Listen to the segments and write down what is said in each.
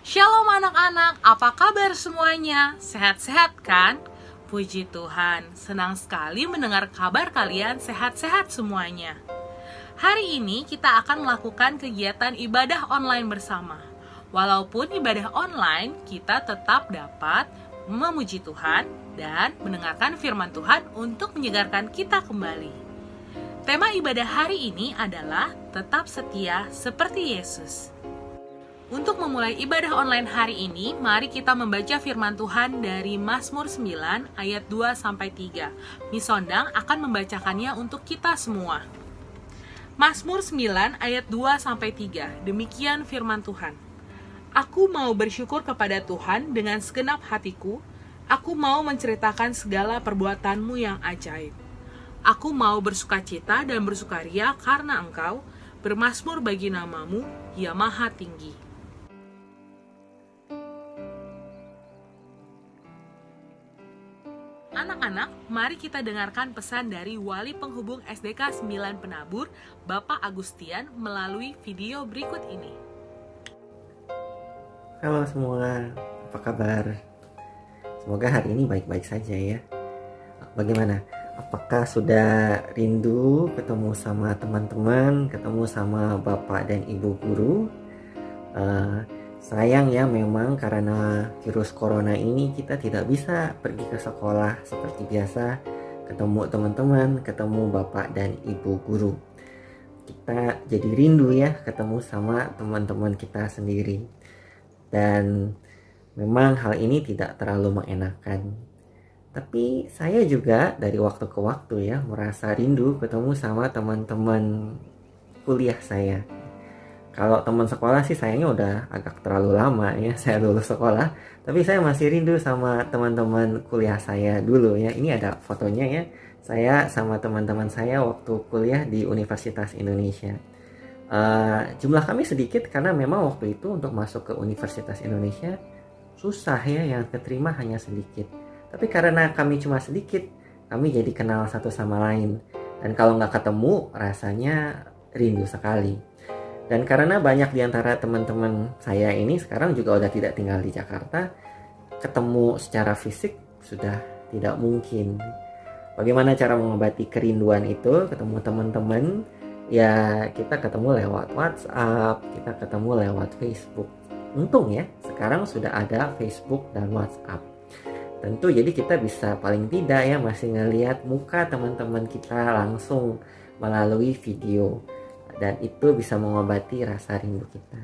Shalom anak-anak, apa kabar semuanya? Sehat-sehat kan? Puji Tuhan, senang sekali mendengar kabar kalian sehat-sehat semuanya. Hari ini kita akan melakukan kegiatan ibadah online bersama. Walaupun ibadah online, kita tetap dapat memuji Tuhan dan mendengarkan firman Tuhan untuk menyegarkan kita kembali. Tema ibadah hari ini adalah tetap setia seperti Yesus. Untuk memulai ibadah online hari ini, mari kita membaca firman Tuhan dari Mazmur 9 ayat 2-3. Misondang akan membacakannya untuk kita semua. Mazmur 9 ayat 2-3. Demikian firman Tuhan. Aku mau bersyukur kepada Tuhan dengan segenap hatiku. Aku mau menceritakan segala perbuatanmu yang ajaib. Aku mau bersukacita dan bersukaria karena Engkau, bermazmur bagi namamu, ya Maha Tinggi. Anak-anak, mari kita dengarkan pesan dari Wali Penghubung SDK 9 Penabur, Bapak Agustian, melalui video berikut ini. Halo semua, apa kabar? Semoga hari ini baik-baik saja ya. Bagaimana? Apakah sudah rindu ketemu sama teman-teman, ketemu sama Bapak dan Ibu guru? Sayang ya, memang karena virus corona ini kita tidak bisa pergi ke sekolah seperti biasa, ketemu teman-teman, ketemu Bapak dan Ibu guru. Kita jadi rindu ya ketemu sama teman-teman kita sendiri. Dan memang hal ini tidak terlalu mengenakan. Tapi saya juga dari waktu ke waktu ya merasa rindu ketemu sama teman-teman kuliah saya. Kalau teman sekolah sih sayangnya udah agak terlalu lama ya saya lulus sekolah. Tapi saya masih rindu sama teman-teman kuliah saya dulu ya. Ini ada fotonya ya. Saya sama teman-teman saya waktu kuliah di Universitas Indonesia. Jumlah kami sedikit karena memang waktu itu untuk masuk ke Universitas Indonesia susah ya, yang keterima hanya sedikit. Tapi karena kami cuma sedikit, kami jadi kenal satu sama lain. Dan kalau nggak ketemu rasanya rindu sekali. Dan karena banyak di antara teman-teman saya ini sekarang juga udah tidak tinggal di Jakarta, ketemu secara fisik sudah tidak mungkin. Bagaimana cara mengobati kerinduan itu, ketemu teman-teman? Ya kita ketemu lewat WhatsApp, kita ketemu lewat Facebook. Untung ya, sekarang sudah ada Facebook dan WhatsApp. Tentu jadi kita bisa paling tidak ya masih ngelihat muka teman-teman kita langsung melalui video. Dan itu bisa mengobati rasa rindu kita.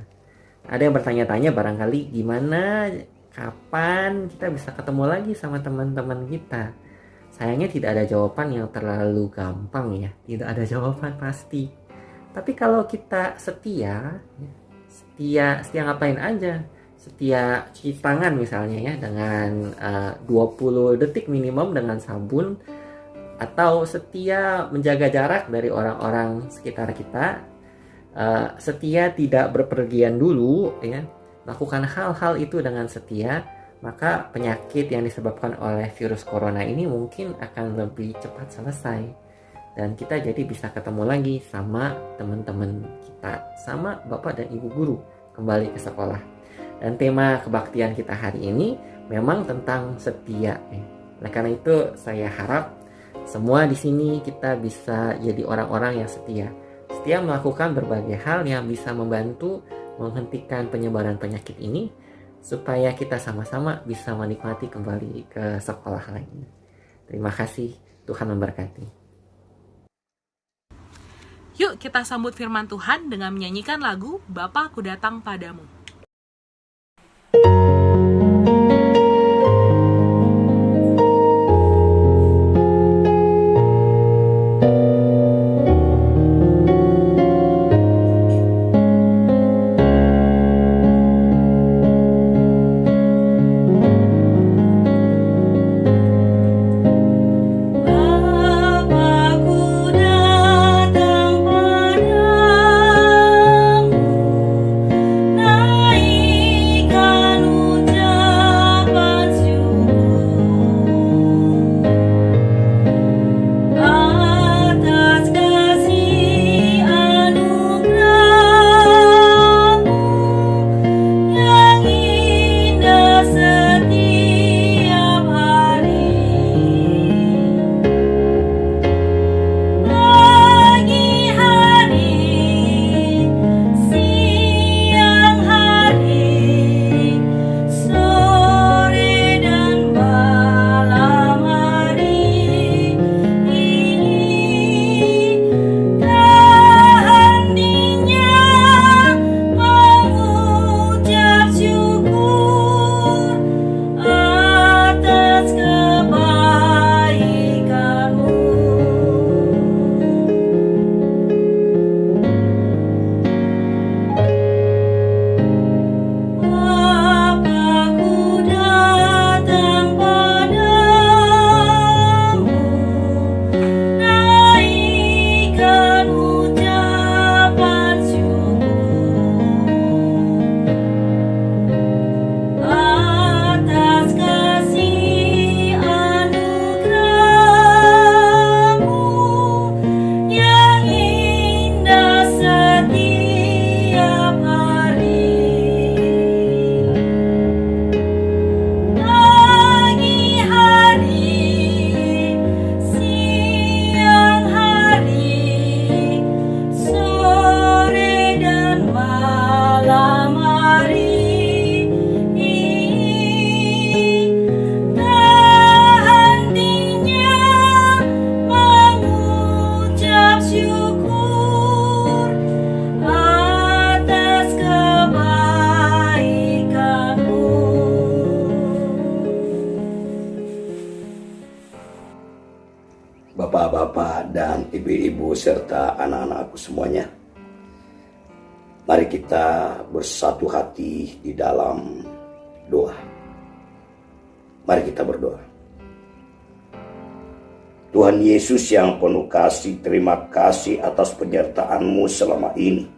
Ada yang bertanya-tanya barangkali gimana, kapan kita bisa ketemu lagi sama teman-teman kita. Sayangnya tidak ada jawaban yang terlalu gampang ya. Tidak ada jawaban pasti. Tapi kalau kita setia ngapain aja? Setia cuci tangan misalnya ya dengan 20 detik minimum dengan sabun, atau setia menjaga jarak dari orang-orang sekitar kita, setia tidak berpergian dulu ya, lakukan hal-hal itu dengan setia, maka penyakit yang disebabkan oleh virus corona ini mungkin akan lebih cepat selesai dan kita jadi bisa ketemu lagi sama teman-teman kita, sama Bapak dan Ibu guru kembali ke sekolah. Dan tema kebaktian kita hari ini memang tentang setia ya. Oleh karena itu saya harap semua di sini kita bisa jadi orang-orang yang setia. Setia melakukan berbagai hal yang bisa membantu menghentikan penyebaran penyakit ini supaya kita sama-sama bisa menikmati kembali ke sekolah lagi. Terima kasih, Tuhan memberkati. Yuk kita sambut firman Tuhan dengan menyanyikan lagu Bapa Ku Datang Padamu. ibu-ibu serta anak-anakku semuanya. Mari kita bersatu hati di dalam doa. Mari kita berdoa. Tuhan Yesus yang penuh kasih, terima kasih atas penyertaan-Mu selama ini.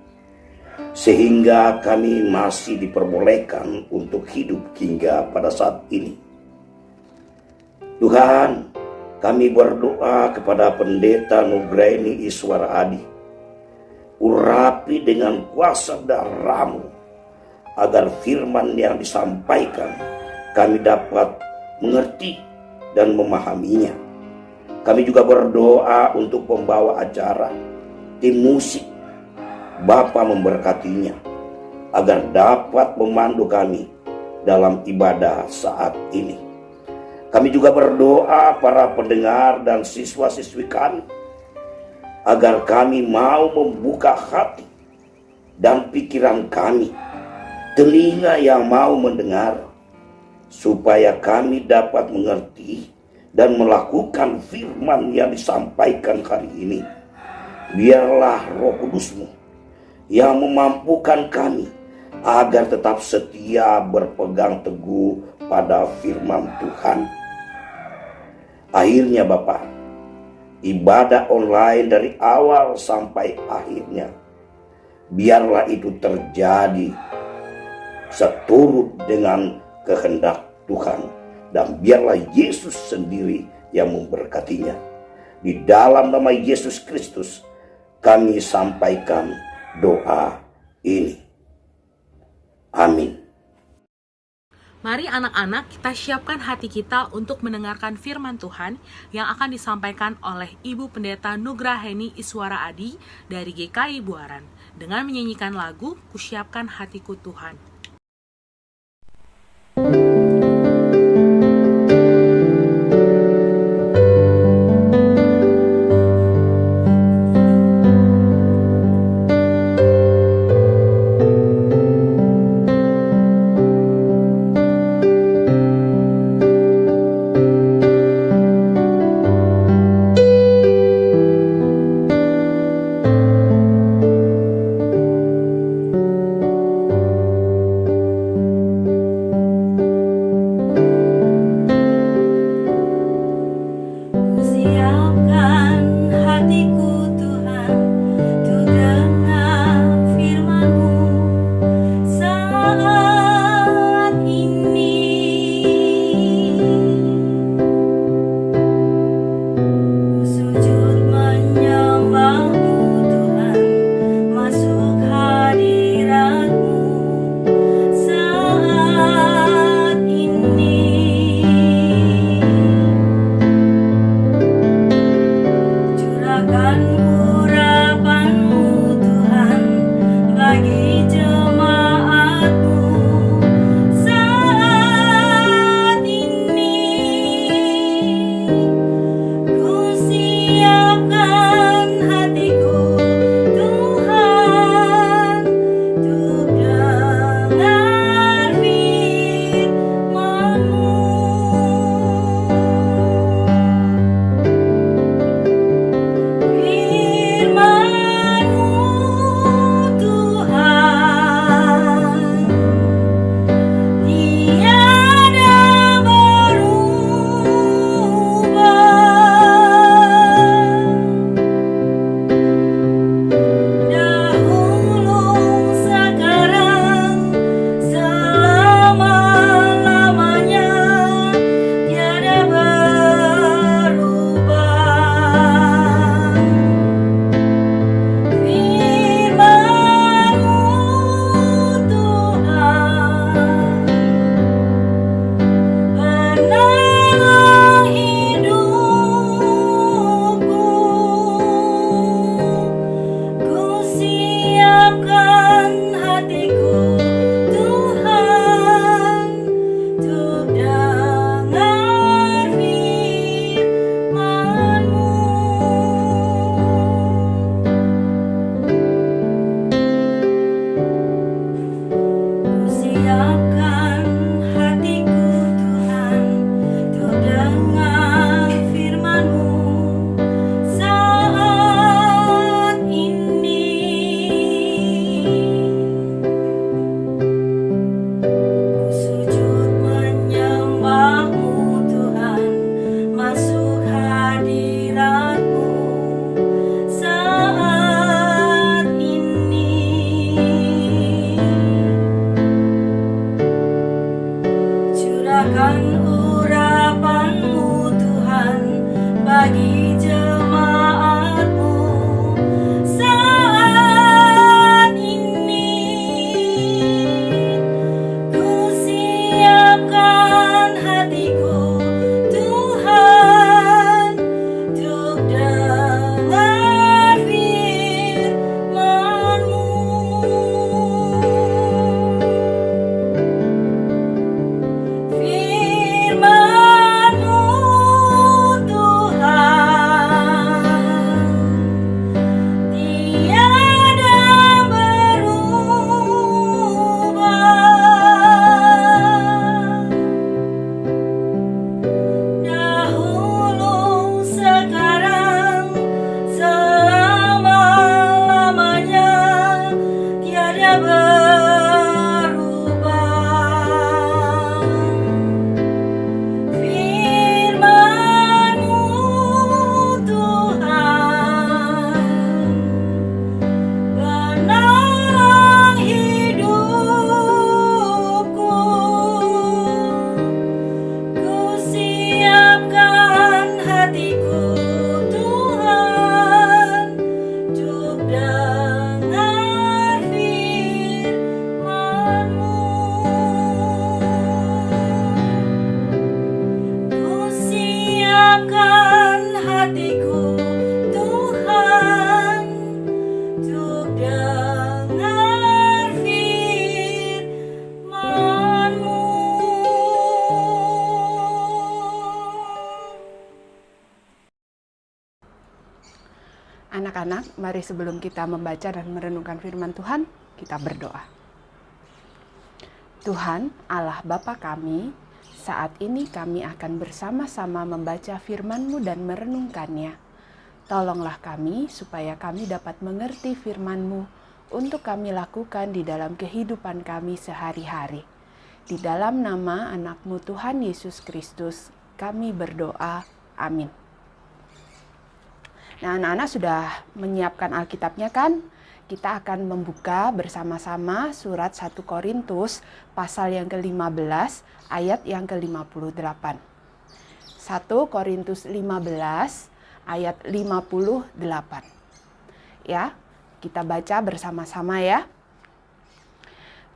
Sehingga kami masih diperbolehkan untuk hidup hingga pada saat ini. Tuhan, kami berdoa kepada Pendeta Nugraini Iswara Adi. Urapi dengan kuasa darah-Mu, agar firman yang disampaikan kami dapat mengerti dan memahaminya. Kami juga berdoa untuk pembawa acara, tim musik. Bapa memberkatinya, agar dapat memandu kami dalam ibadah saat ini. Kami juga berdoa para pendengar dan siswa-siswi kami, agar kami mau membuka hati dan pikiran kami, telinga yang mau mendengar, supaya kami dapat mengerti dan melakukan firman yang disampaikan hari ini. Biarlah Roh Kudus-Mu yang memampukan kami agar tetap setia berpegang teguh pada firman Tuhan. Akhirnya Bapa, ibadah online dari awal sampai akhirnya, biarlah itu terjadi seturut dengan kehendak Tuhan, dan biarlah Yesus sendiri yang memberkatinya. Di dalam nama Yesus Kristus kami sampaikan doa ini. Amin. Mari anak-anak kita siapkan hati kita untuk mendengarkan firman Tuhan yang akan disampaikan oleh Ibu Pendeta Nugraheni Iswara Adi dari GKI Buaran dengan menyanyikan lagu Kusiapkan Hatiku Tuhan. dengar firman-Mu. Ku siapkan hatiku Tuhan untuk dengar firman-Mu. Anak-anak, mari sebelum kita membaca dan merenungkan firman Tuhan, kita berdoa. Tuhan, Allah Bapa kami, saat ini kami akan bersama-sama membaca firman-Mu dan merenungkannya. Tolonglah kami supaya kami dapat mengerti firman-Mu untuk kami lakukan di dalam kehidupan kami sehari-hari. Di dalam nama anak-Mu Tuhan Yesus Kristus, kami berdoa. Amin. Nah, anak-anak sudah menyiapkan Alkitabnya kan? Kita akan membuka bersama-sama surat 1 Korintus pasal yang ke-15 ayat yang ke-58. 1 Korintus 15 ayat 58. Ya, kita baca bersama-sama ya.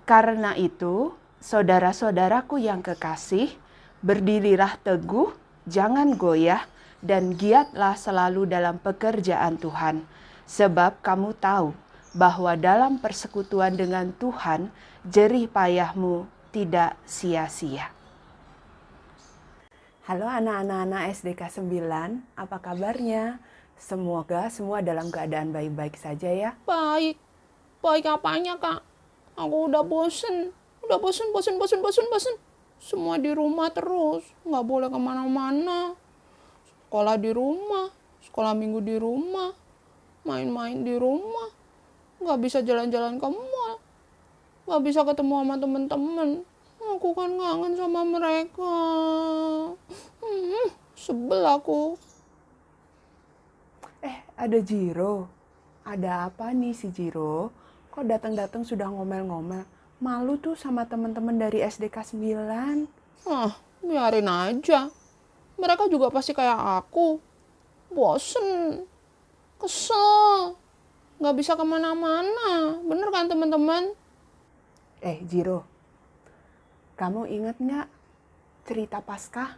Karena itu, saudara-saudaraku yang kekasih, berdirilah teguh, jangan goyah, dan giatlah selalu dalam pekerjaan Tuhan, sebab kamu tahu bahwa dalam persekutuan dengan Tuhan, jerih payahmu tidak sia-sia. Halo anak-anak SDK 9, apa kabarnya? Semoga semua dalam keadaan baik-baik saja ya. Baik. Baik apanya, Kak? Aku udah bosen. Bosen. Semua di rumah terus. Nggak boleh kemana-mana. Sekolah di rumah. Sekolah minggu di rumah. Main-main di rumah. Nggak bisa jalan-jalan ke mall. Nggak bisa ketemu sama temen-temen. Aku kan kangen sama mereka. Sebel aku. Ada Jiro. Ada apa nih si Jiro? Kok datang-datang sudah ngomel-ngomel? Malu tuh sama teman-teman dari SDK 9. Biarin aja. Mereka juga pasti kayak aku. Bosen. Kesel. Nggak bisa kemana-mana. Bener kan teman-teman? Jiro, kamu ingat nggak cerita Paskah?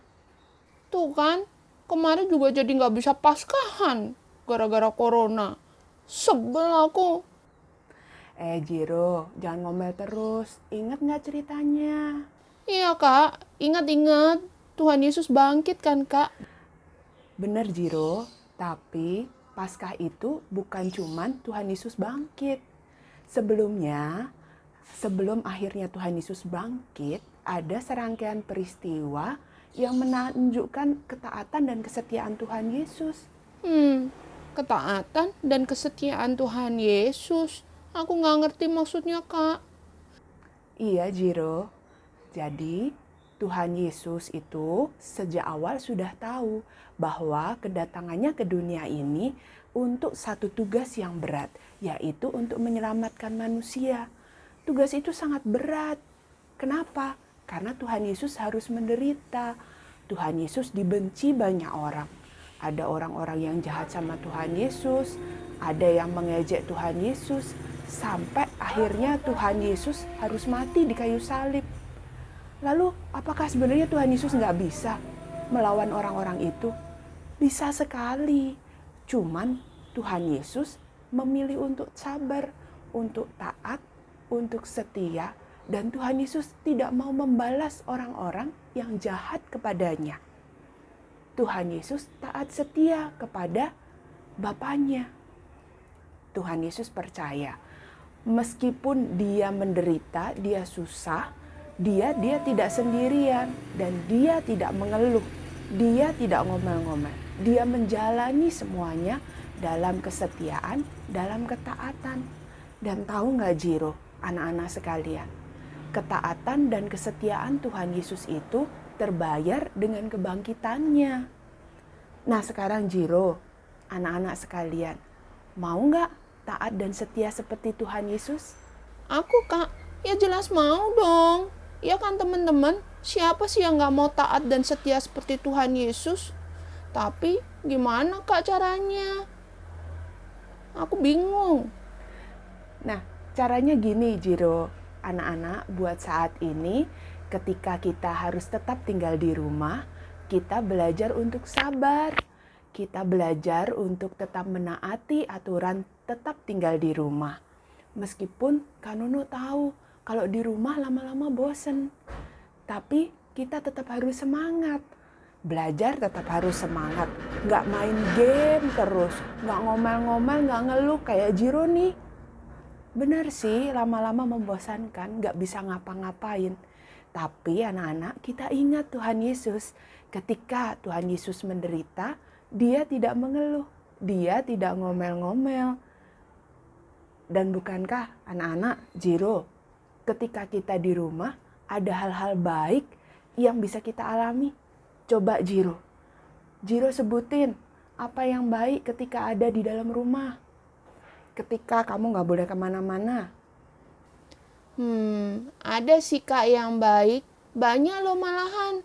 Tuh kan, kemarin juga jadi nggak bisa paskahan. Gara-gara corona. Sebel aku. Jiro, jangan ngomel terus. Ingat nggak ceritanya? Iya Kak, ingat-ingat. Tuhan Yesus bangkit kan Kak? Bener Jiro, tapi Paskah itu bukan cuman Tuhan Yesus bangkit. Sebelum akhirnya Tuhan Yesus bangkit, ada serangkaian peristiwa yang menunjukkan ketaatan dan kesetiaan Tuhan Yesus. Ketaatan dan kesetiaan Tuhan Yesus. Aku nggak ngerti maksudnya Kak. Iya Jiro, jadi Tuhan Yesus itu sejak awal sudah tahu bahwa kedatangannya ke dunia ini untuk satu tugas yang berat, yaitu untuk menyelamatkan manusia. Tugas itu sangat berat. Kenapa? Karena Tuhan Yesus harus menderita. Tuhan Yesus dibenci banyak orang. Ada orang-orang yang jahat sama Tuhan Yesus, ada yang mengejek Tuhan Yesus, sampai akhirnya Tuhan Yesus harus mati di kayu salib. Lalu, apakah sebenarnya Tuhan Yesus nggak bisa melawan orang-orang itu? Bisa sekali. Cuman Tuhan Yesus memilih untuk sabar, untuk taat, untuk setia. Dan Tuhan Yesus tidak mau membalas orang-orang yang jahat kepadanya. Tuhan Yesus taat setia kepada Bapaknya. Tuhan Yesus percaya, meskipun dia menderita, dia susah, dia tidak sendirian dan dia tidak mengeluh, dia tidak ngomel-ngomel. Dia menjalani semuanya dalam kesetiaan, dalam ketaatan. Dan tahu nggak Jiro, anak-anak sekalian, ketaatan dan kesetiaan Tuhan Yesus itu terbayar dengan kebangkitannya. Nah sekarang Jiro, anak-anak sekalian, mau nggak taat dan setia seperti Tuhan Yesus? Aku Kak, ya jelas mau dong. Ya kan teman-teman, siapa sih yang nggak mau taat dan setia seperti Tuhan Yesus? Tapi gimana Kak caranya? Aku bingung. Nah, caranya gini Jiro, anak-anak buat saat ini ketika kita harus tetap tinggal di rumah, kita belajar untuk sabar. Kita belajar untuk tetap menaati aturan tetap tinggal di rumah. Meskipun Kak Nunu tahu kalau di rumah lama-lama bosen. Tapi kita tetap harus semangat. Belajar tetap harus semangat. Nggak main game terus. Nggak ngomel-ngomel, nggak ngeluh kayak Jiro nih. Benar sih, lama-lama membosankan, nggak bisa ngapa-ngapain. Tapi anak-anak, kita ingat Tuhan Yesus. Ketika Tuhan Yesus menderita, Dia tidak mengeluh, Dia tidak ngomel-ngomel. Dan bukankah anak-anak, Jiro, ketika kita di rumah, ada hal-hal baik yang bisa kita alami? Coba Jiro sebutin apa yang baik ketika ada di dalam rumah. Ketika kamu nggak boleh kemana-mana. Ada sih Kak yang baik. Banyak loh malahan.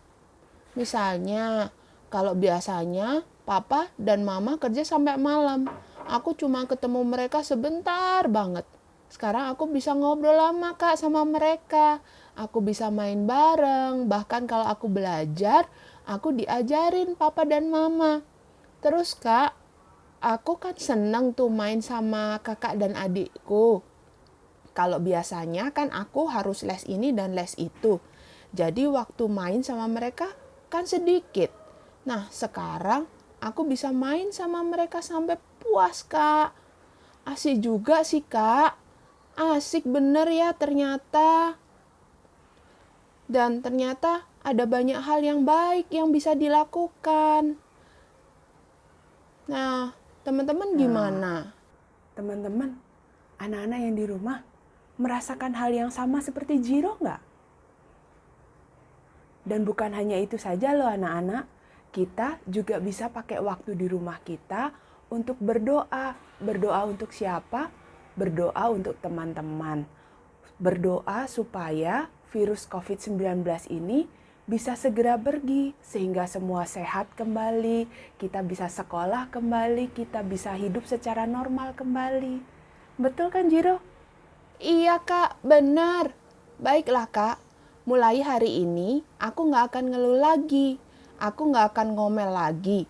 Misalnya, kalau biasanya Papa dan Mama kerja sampai malam. Aku cuma ketemu mereka sebentar banget. Sekarang aku bisa ngobrol lama Kak sama mereka. Aku bisa main bareng. Bahkan kalau aku belajar, aku diajarin Papa dan Mama. Terus Kak, aku kan seneng tuh main sama kakak dan adikku. Kalau biasanya kan aku harus les ini dan les itu. Jadi waktu main sama mereka kan sedikit. Nah sekarang aku bisa main sama mereka sampai puas Kak. Asik juga sih Kak. Asik bener ya ternyata. Dan ternyata ada banyak hal yang baik yang bisa dilakukan. Nah, teman-teman gimana? Teman-teman, anak-anak yang di rumah merasakan hal yang sama seperti Jiro nggak? Dan bukan hanya itu saja loh anak-anak, kita juga bisa pakai waktu di rumah kita untuk berdoa. Berdoa untuk siapa? Berdoa untuk teman-teman. Berdoa supaya virus COVID-19 ini bisa segera pergi sehingga semua sehat kembali, kita bisa sekolah kembali, kita bisa hidup secara normal kembali. Betul kan Jiro? Iya Kak, benar. Baiklah Kak, mulai hari ini aku nggak akan ngeluh lagi. Aku nggak akan ngomel lagi.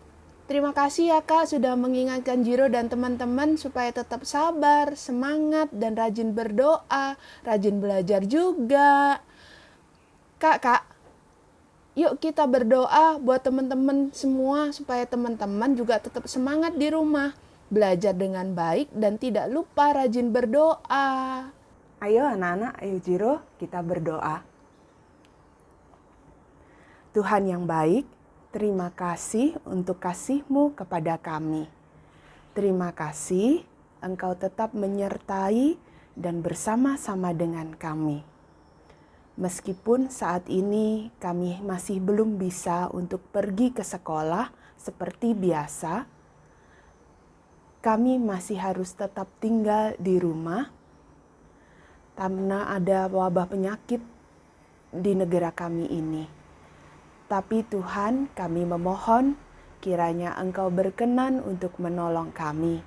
Terima kasih ya Kak sudah mengingatkan Jiro dan teman-teman supaya tetap sabar, semangat, dan rajin berdoa, rajin belajar juga. Kak, yuk kita berdoa buat teman-teman semua supaya teman-teman juga tetap semangat di rumah, belajar dengan baik dan tidak lupa rajin berdoa. Ayo anak-anak, ayo Jiro, kita berdoa. Tuhan yang baik, terima kasih untuk kasih-Mu kepada kami. Terima kasih Engkau tetap menyertai dan bersama-sama dengan kami. Meskipun saat ini kami masih belum bisa untuk pergi ke sekolah seperti biasa, kami masih harus tetap tinggal di rumah karena ada wabah penyakit di negara kami ini. Tapi Tuhan, kami memohon kiranya Engkau berkenan untuk menolong kami,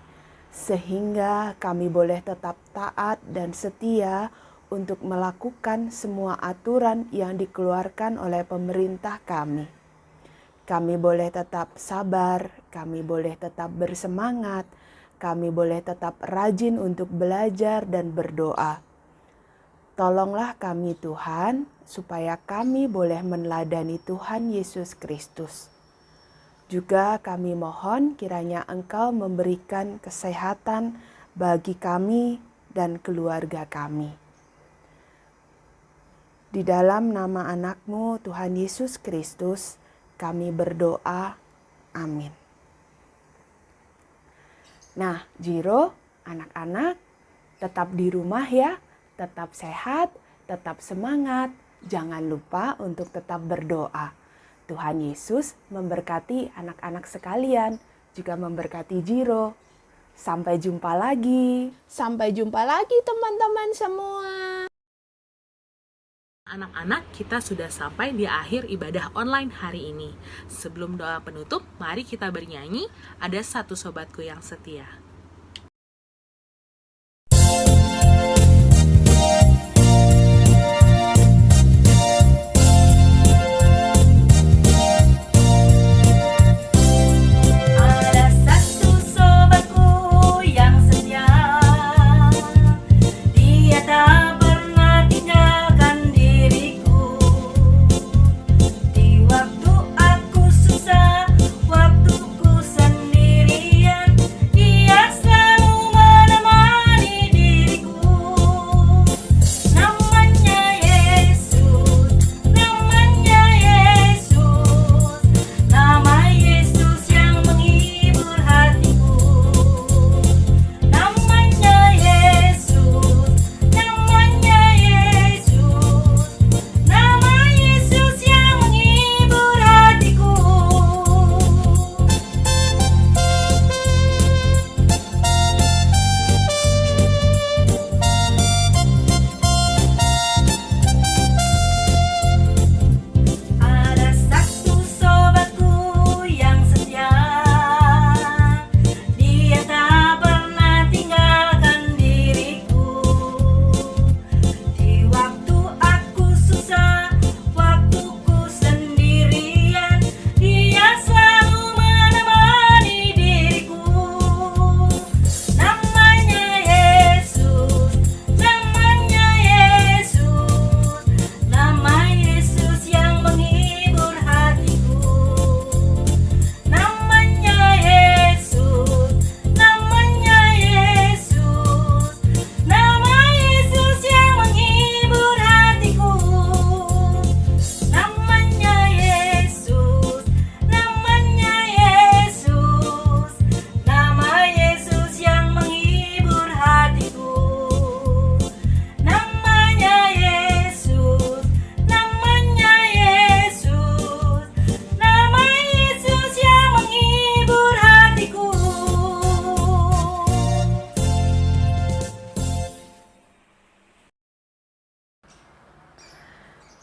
sehingga kami boleh tetap taat dan setia untuk melakukan semua aturan yang dikeluarkan oleh pemerintah kami. Kami boleh tetap sabar, kami boleh tetap bersemangat, kami boleh tetap rajin untuk belajar dan berdoa. Tolonglah kami Tuhan, supaya kami boleh meneladani Tuhan Yesus Kristus. Juga kami mohon kiranya Engkau memberikan kesehatan bagi kami dan keluarga kami. Di dalam nama anak-Mu Tuhan Yesus Kristus, kami berdoa. Amin. Nah, Jiro, anak-anak, tetap di rumah ya, tetap sehat, tetap semangat. Jangan lupa untuk tetap berdoa. Tuhan Yesus memberkati anak-anak sekalian, juga memberkati Jiro. Sampai jumpa lagi. Sampai jumpa lagi teman-teman semua. Anak-anak, kita sudah sampai di akhir ibadah online hari ini. Sebelum doa penutup, mari kita bernyanyi, Ada Satu Sobatku Yang Setia.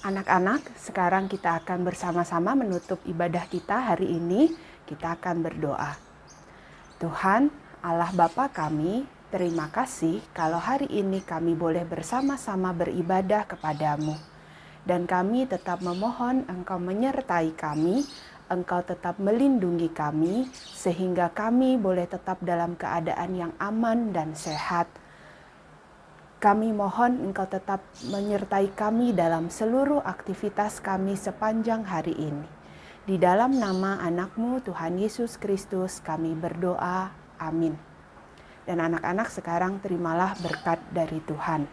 Anak-anak, sekarang kita akan bersama-sama menutup ibadah kita hari ini. Kita akan berdoa. Tuhan, Allah Bapa kami, terima kasih kalau hari ini kami boleh bersama-sama beribadah kepadamu. Dan kami tetap memohon Engkau menyertai kami, Engkau tetap melindungi kami, sehingga kami boleh tetap dalam keadaan yang aman dan sehat. Kami mohon Engkau tetap menyertai kami dalam seluruh aktivitas kami sepanjang hari ini. Di dalam nama anak-Mu Tuhan Yesus Kristus kami berdoa. Amin. Dan anak-anak sekarang terimalah berkat dari Tuhan.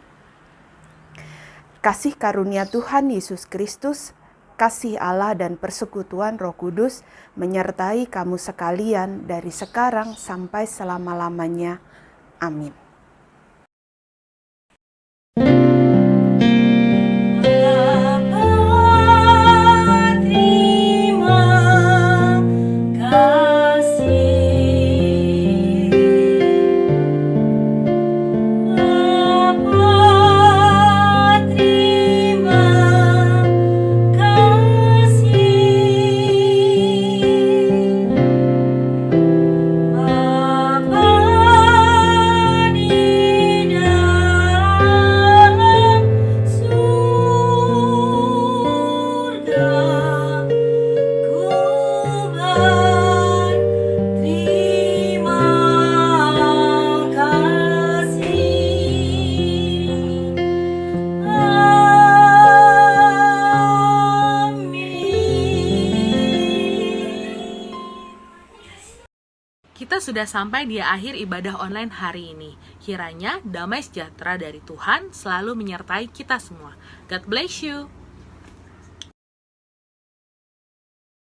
Kasih karunia Tuhan Yesus Kristus, kasih Allah dan persekutuan Roh Kudus menyertai kamu sekalian dari sekarang sampai selama-lamanya. Amin. Kita sudah sampai di akhir ibadah online hari ini. Kiranya damai sejahtera dari Tuhan selalu menyertai kita semua. God bless you.